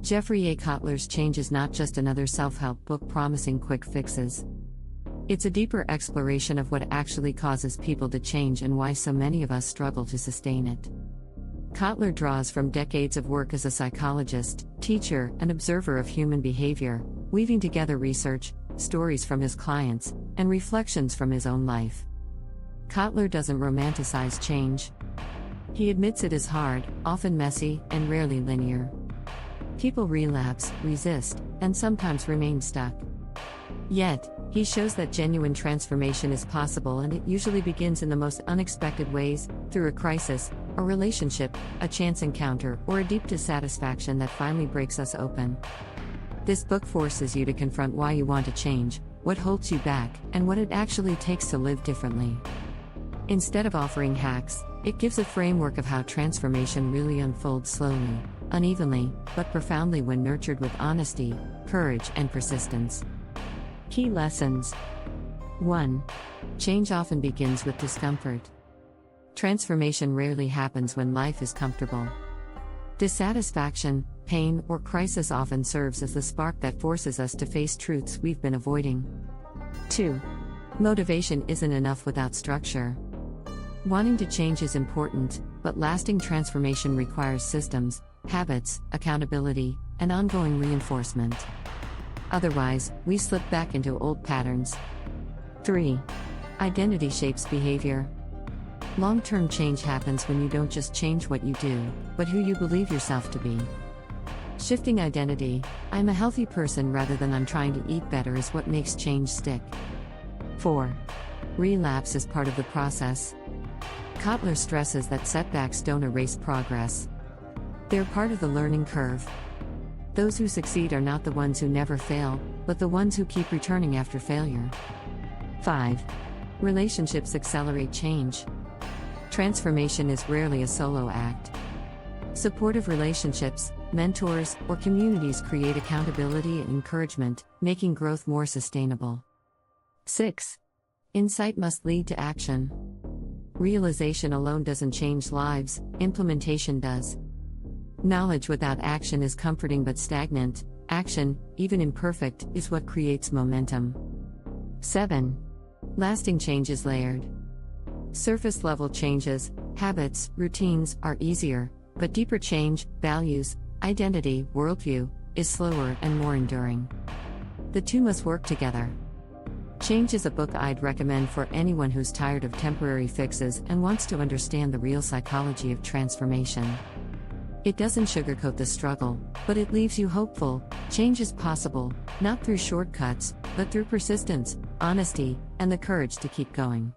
Jeffrey A. Kottler's Change is not just another self-help book promising quick fixes. It's a deeper exploration of what actually causes people to change and why so many of us struggle to sustain it. Kottler draws from decades of work as a psychologist, teacher, and observer of human behavior, weaving together research, stories from his clients, and reflections from his own life. Kottler doesn't romanticize change. He admits it is hard, often messy, and rarely linear. People relapse, resist, and sometimes remain stuck. Yet, he shows that genuine transformation is possible, and it usually begins in the most unexpected ways, through a crisis, a relationship, a chance encounter, or a deep dissatisfaction that finally breaks us open. This book forces you to confront why you want to change, what holds you back, and what it actually takes to live differently. Instead of offering hacks, it gives a framework of how transformation really unfolds slowly, unevenly, but profoundly when nurtured with honesty, courage, and persistence. Key lessons. 1. Change often begins with discomfort. Transformation rarely happens when life is comfortable. Dissatisfaction, pain, or crisis often serves as the spark that forces us to face truths we've been avoiding. 2. Motivation isn't enough without structure. Wanting to change is important, but lasting transformation requires systems, habits, accountability, and ongoing reinforcement. Otherwise, we slip back into old patterns. 3. Identity shapes behavior. Long-term change happens when you don't just change what you do, but who you believe yourself to be. Shifting identity, I'm a healthy person rather than I'm trying to eat better, is what makes change stick. 4. Relapse is part of the process. Kottler stresses that setbacks don't erase progress. They're part of the learning curve. Those who succeed are not the ones who never fail, but the ones who keep returning after failure. 5. Relationships accelerate change. Transformation is rarely a solo act. Supportive relationships, mentors, or communities create accountability and encouragement, making growth more sustainable. 6. Insight must lead to action. Realization alone doesn't change lives, implementation does. Knowledge without action is comforting but stagnant. Action, even imperfect, is what creates momentum. 7. Lasting change is layered. Surface-level changes, habits, routines, are easier, but deeper change, values, identity, worldview, is slower and more enduring. The two must work together. Change is a book I'd recommend for anyone who's tired of temporary fixes and wants to understand the real psychology of transformation. It doesn't sugarcoat the struggle, but it leaves you hopeful. Change is possible, not through shortcuts, but through persistence, honesty, and the courage to keep going.